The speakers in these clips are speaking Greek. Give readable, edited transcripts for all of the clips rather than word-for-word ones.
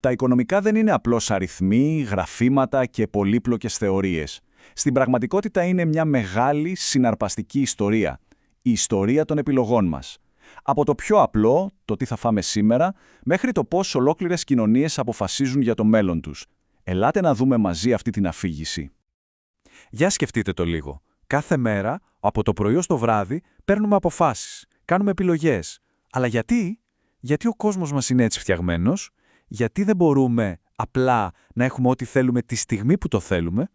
Τα οικονομικά δεν είναι απλώς αριθμοί, γραφήματα και πολύπλοκες θεωρίες. Στην πραγματικότητα είναι μια μεγάλη συναρπαστική ιστορία. Η ιστορία των επιλογών μας. Από το πιο απλό, το τι θα φάμε σήμερα, μέχρι το πώς ολόκληρες κοινωνίες αποφασίζουν για το μέλλον τους. Ελάτε να δούμε μαζί αυτή την αφήγηση. Για σκεφτείτε το λίγο. Κάθε μέρα, από το πρωί ως το βράδυ, παίρνουμε αποφάσεις, κάνουμε επιλογές. Αλλά γιατί? Γιατί ο κόσμος μας είναι έτσι φτιαγμένος? Γιατί δεν μπορούμε απλά να έχουμε ό,τι θέλουμε τη στιγμή που το θέλουμε?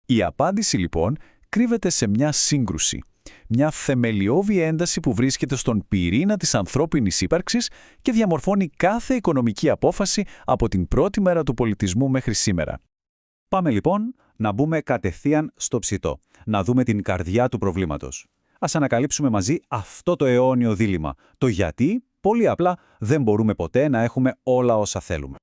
Η απάντηση λοιπόν κρύβεται σε μια σύγκρουση. Μια θεμελιώδη ένταση που βρίσκεται στον πυρήνα της ανθρώπινης ύπαρξης και διαμορφώνει κάθε οικονομική απόφαση από την πρώτη μέρα του πολιτισμού μέχρι σήμερα. Πάμε λοιπόν να μπούμε κατευθείαν στο ψητό, να δούμε την καρδιά του προβλήματος. Ας ανακαλύψουμε μαζί αυτό το αιώνιο δίλημμα, το γιατί, πολύ απλά, δεν μπορούμε ποτέ να έχουμε όλα όσα θέλουμε.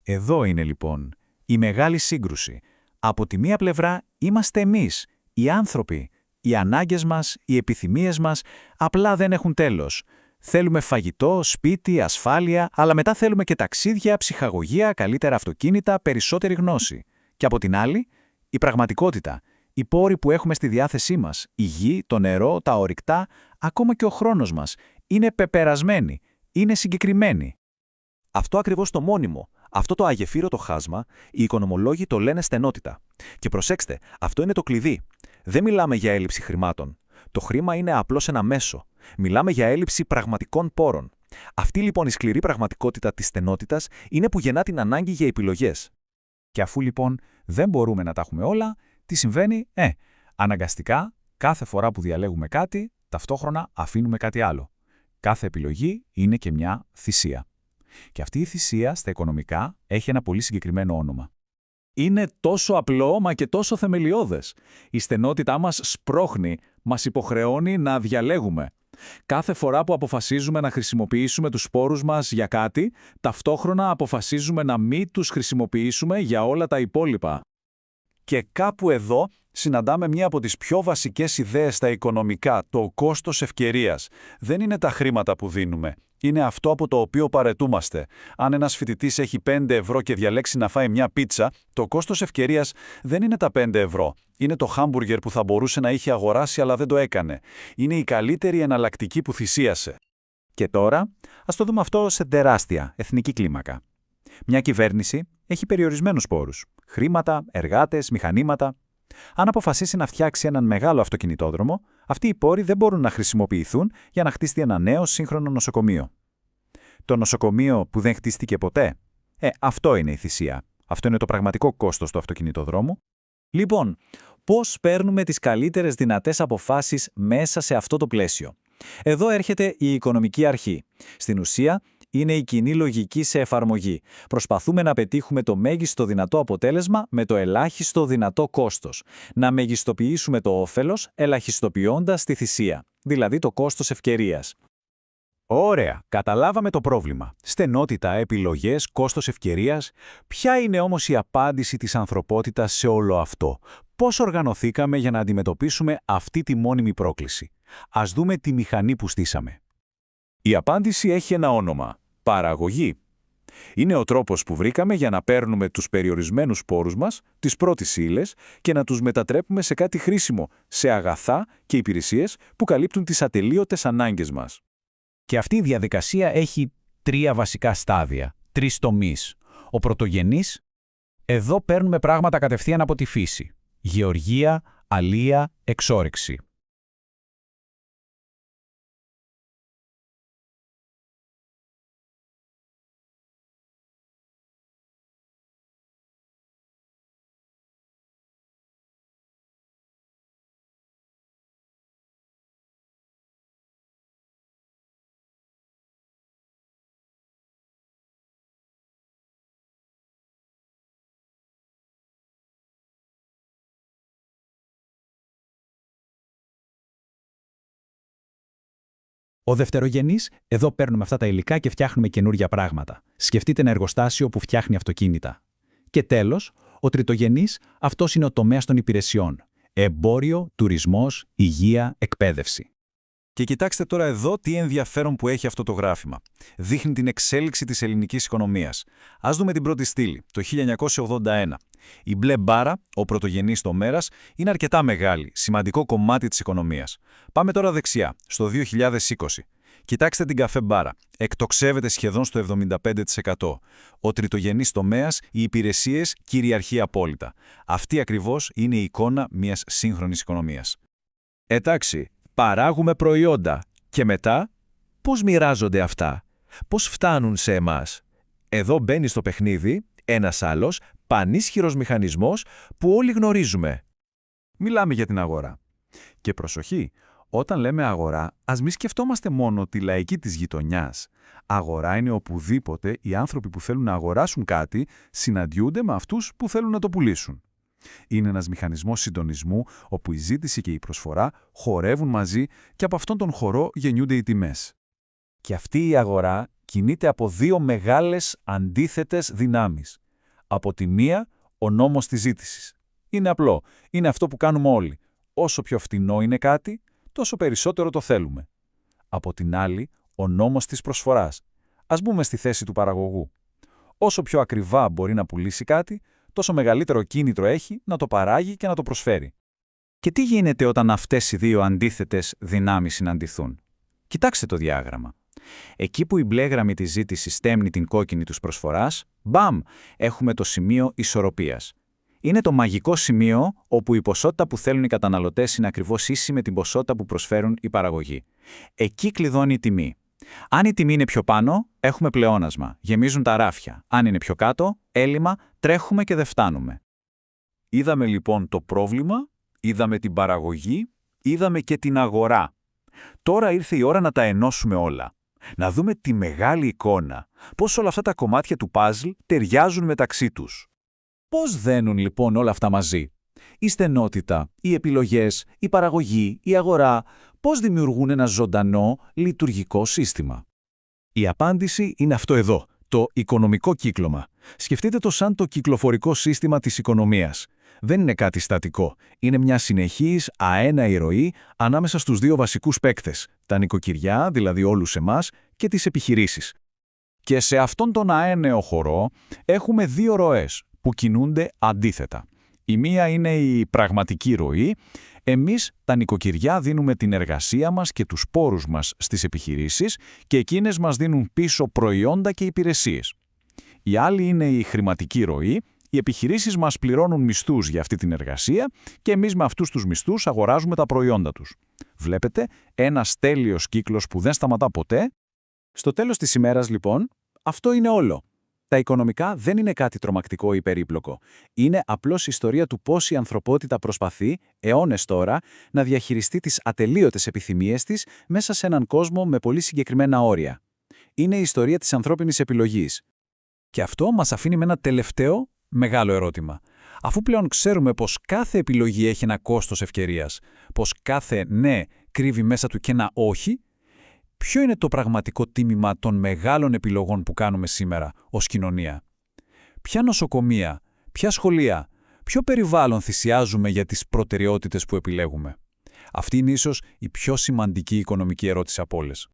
Εδώ είναι λοιπόν η μεγάλη σύγκρουση. Από τη μία πλευρά είμαστε εμείς, οι άνθρωποι. Οι ανάγκες μας, οι επιθυμίες μας απλά δεν έχουν τέλος. Θέλουμε φαγητό, σπίτι, ασφάλεια, αλλά μετά θέλουμε και ταξίδια, ψυχαγωγία, καλύτερα αυτοκίνητα, περισσότερη γνώση. Και από την άλλη, η πραγματικότητα, οι πόροι που έχουμε στη διάθεσή μας, η γη, το νερό, τα ορυκτά, ακόμα και ο χρόνος μας, είναι πεπερασμένοι, είναι συγκεκριμένοι. Αυτό ακριβώς το μόνιμο, αυτό το αγεφύρωτο χάσμα, οι οικονομολόγοι το λένε στενότητα. Και προσέξτε, αυτό είναι το κλειδί. Δεν μιλάμε για έλλειψη χρημάτων. Το χρήμα είναι απλώς ένα μέσο. Μιλάμε για έλλειψη πραγματικών πόρων. Αυτή λοιπόν η σκληρή πραγματικότητα της στενότητας είναι που γεννά την ανάγκη για επιλογές. Και αφού λοιπόν δεν μπορούμε να τα έχουμε όλα, τι συμβαίνει? Αναγκαστικά, κάθε φορά που διαλέγουμε κάτι, ταυτόχρονα αφήνουμε κάτι άλλο. Κάθε επιλογή είναι και μια θυσία. Και αυτή η θυσία στα οικονομικά έχει ένα πολύ συγκεκριμένο όνομα. Είναι τόσο απλό μα και τόσο θεμελιώδες. Η στενότητά μας σπρώχνει, μας υποχρεώνει να διαλέγουμε. Κάθε φορά που αποφασίζουμε να χρησιμοποιήσουμε τους πόρους μας για κάτι, ταυτόχρονα αποφασίζουμε να μην τους χρησιμοποιήσουμε για όλα τα υπόλοιπα. Και κάπου εδώ συναντάμε μία από τις πιο βασικές ιδέες στα οικονομικά, το κόστος ευκαιρίας. Δεν είναι τα χρήματα που δίνουμε. Είναι αυτό από το οποίο παρετούμαστε. Αν ένας φοιτητής έχει 5 ευρώ και διαλέξει να φάει μια πίτσα, το κόστος ευκαιρίας δεν είναι τα 5 ευρώ. Είναι το χάμπουργκερ που θα μπορούσε να είχε αγοράσει αλλά δεν το έκανε. Είναι η καλύτερη εναλλακτική που θυσίασε. Και τώρα, ας το δούμε αυτό σε τεράστια εθνική κλίμακα. Μια κυβέρνηση έχει περιορισμένους πόρους. Χρήματα, εργάτες, μηχανήματα. Αν αποφασίσει να φτιάξει έναν μεγάλο αυτοκινητόδρομο, αυτοί οι πόροι δεν μπορούν να χρησιμοποιηθούν για να χτίσει ένα νέο σύγχρονο νοσοκομείο. Το νοσοκομείο που δεν χτίστηκε ποτέ. Αυτό είναι η θυσία. Αυτό είναι το πραγματικό κόστος του αυτοκινητοδρόμου. Λοιπόν, πώς παίρνουμε τις καλύτερες δυνατές αποφάσεις μέσα σε αυτό το πλαίσιο? Εδώ έρχεται η οικονομική αρχή. Στην ουσία, είναι η κοινή λογική σε εφαρμογή. Προσπαθούμε να πετύχουμε το μέγιστο δυνατό αποτέλεσμα με το ελάχιστο δυνατό κόστος. Να μεγιστοποιήσουμε το όφελος ελαχιστοποιώντας τη θυσία, δηλαδή το κόστος ευκαιρίας. Ωραία, καταλάβαμε το πρόβλημα. Στενότητα, επιλογές, κόστος ευκαιρίας. Ποια είναι όμως η απάντηση της ανθρωπότητας σε όλο αυτό? Πώς οργανωθήκαμε για να αντιμετωπίσουμε αυτή τη μόνιμη πρόκληση? Ας δούμε τη μηχανή που στήσαμε. Η απάντηση έχει ένα όνομα. Παραγωγή. Είναι ο τρόπος που βρήκαμε για να παίρνουμε τους περιορισμένους πόρους μας, τις πρώτες ύλες, και να τους μετατρέπουμε σε κάτι χρήσιμο, σε αγαθά και υπηρεσίες που καλύπτουν τις ατελείωτες ανάγκες μας. Και αυτή η διαδικασία έχει 3 βασικά στάδια, 3 τομείς. Ο πρωτογενής, εδώ παίρνουμε πράγματα κατευθείαν από τη φύση. Γεωργία, αλεία, εξόρυξη. Ο δευτερογενής, εδώ παίρνουμε αυτά τα υλικά και φτιάχνουμε καινούργια πράγματα. Σκεφτείτε ένα εργοστάσιο που φτιάχνει αυτοκίνητα. Και τέλος, ο τριτογενής, αυτός είναι ο τομέας των υπηρεσιών. Εμπόριο, τουρισμός, υγεία, εκπαίδευση. Και κοιτάξτε τώρα εδώ τι ενδιαφέρον που έχει αυτό το γράφημα. Δείχνει την εξέλιξη της ελληνικής οικονομίας. Ας δούμε την πρώτη στήλη, το 1981. Η μπλε μπάρα, ο πρωτογενής τομέας, είναι αρκετά μεγάλη, σημαντικό κομμάτι της οικονομίας. Πάμε τώρα δεξιά, στο 2020. Κοιτάξτε την καφέ μπάρα. Εκτοξεύεται σχεδόν στο 75%. Ο τριτογενής τομέας, οι υπηρεσίες, κυριαρχεί απόλυτα. Αυτή ακριβώς είναι η εικόνα μιας σύγχρονης οικονομίας. Εντάξει, παράγουμε προϊόντα. Και μετά, πώς μοιράζονται αυτά? Πώς φτάνουν σε εμάς? Εδώ μπαίνει στο παιχνίδι ένας άλλος, πανίσχυρος μηχανισμός που όλοι γνωρίζουμε. Μιλάμε για την αγορά. Και προσοχή, όταν λέμε αγορά, ας μην σκεφτόμαστε μόνο τη λαϊκή της γειτονιάς. Αγορά είναι οπουδήποτε οι άνθρωποι που θέλουν να αγοράσουν κάτι συναντιούνται με αυτούς που θέλουν να το πουλήσουν. Είναι ένας μηχανισμός συντονισμού όπου η ζήτηση και η προσφορά χορεύουν μαζί και από αυτόν τον χορό γεννιούνται οι τιμές. Και αυτή η αγορά κινείται από δύο μεγάλες αντίθετες δυνάμεις. Από τη μία, ο νόμος της ζήτησης. Είναι απλό. Είναι αυτό που κάνουμε όλοι. Όσο πιο φτηνό είναι κάτι, τόσο περισσότερο το θέλουμε. Από την άλλη, ο νόμος της προσφοράς. Ας μπούμε στη θέση του παραγωγού. Όσο πιο ακριβά μπορεί να πουλήσει κάτι, τόσο μεγαλύτερο κίνητρο έχει να το παράγει και να το προσφέρει. Και τι γίνεται όταν αυτές οι δύο αντίθετες δυνάμεις συναντηθούν? Κοιτάξτε το διάγραμμα. Εκεί που η μπλε γραμμή της ζήτησης στέμνει την κόκκινη τους προσφοράς, μπαμ, έχουμε το σημείο ισορροπίας. Είναι το μαγικό σημείο όπου η ποσότητα που θέλουν οι καταναλωτές είναι ακριβώς ίση με την ποσότητα που προσφέρουν οι παραγωγοί. Εκεί κλειδώνει η τιμή. Αν η τιμή είναι πιο πάνω, έχουμε πλεόνασμα, γεμίζουν τα ράφια. Αν είναι πιο κάτω, έλλειμμα, τρέχουμε και δεν φτάνουμε. Είδαμε λοιπόν το πρόβλημα, είδαμε την παραγωγή, είδαμε και την αγορά. Τώρα ήρθε η ώρα να τα ενώσουμε όλα. Να δούμε τη μεγάλη εικόνα, πώς όλα αυτά τα κομμάτια του παζλ ταιριάζουν μεταξύ τους. Πώς δένουν λοιπόν όλα αυτά μαζί? Η στενότητα, οι επιλογές, η παραγωγή, η αγορά, πώς δημιουργούν ένα ζωντανό, λειτουργικό σύστημα? Η απάντηση είναι αυτό εδώ, το οικονομικό κύκλωμα. Σκεφτείτε το σαν το κυκλοφορικό σύστημα της οικονομίας. Δεν είναι κάτι στατικό. Είναι μια συνεχής, αέναη ροή ανάμεσα στους δύο βασικούς παίκτες, τα νοικοκυριά, δηλαδή όλους εμάς, και τις επιχειρήσεις. Και σε αυτόν τον αέναιο χορό έχουμε δύο ροές που κινούνται αντίθετα. Η μία είναι η πραγματική ροή. Εμείς, τα νοικοκυριά, δίνουμε την εργασία μας και τους πόρους μας στις επιχειρήσεις και εκείνες μας δίνουν πίσω προϊόντα και υπηρεσίες. Η άλλη είναι η χρηματική ροή. Οι επιχειρήσεις μας πληρώνουν μισθούς για αυτή την εργασία και εμείς με αυτούς τους μισθούς αγοράζουμε τα προϊόντα τους. Βλέπετε, ένας τέλειος κύκλος που δεν σταματά ποτέ. Στο τέλος της ημέρας, λοιπόν, αυτό είναι όλο. Τα οικονομικά δεν είναι κάτι τρομακτικό ή περίπλοκο. Είναι απλώς η ιστορία του πώς η ανθρωπότητα προσπαθεί, αιώνες τώρα, να διαχειριστεί τις ατελείωτες επιθυμίες της μέσα σε έναν κόσμο με πολύ συγκεκριμένα όρια. Είναι η ιστορία της ανθρώπινης επιλογής. Και αυτό μας αφήνει με ένα τελευταίο μεγάλο ερώτημα. Αφού πλέον ξέρουμε πως κάθε επιλογή έχει ένα κόστος ευκαιρίας, πως κάθε ναι κρύβει μέσα του και ένα όχι, ποιο είναι το πραγματικό τίμημα των μεγάλων επιλογών που κάνουμε σήμερα ως κοινωνία? Ποια νοσοκομεία, ποια σχολεία, ποιο περιβάλλον θυσιάζουμε για τις προτεραιότητες που επιλέγουμε? Αυτή είναι ίσως η πιο σημαντική οικονομική ερώτηση από όλες.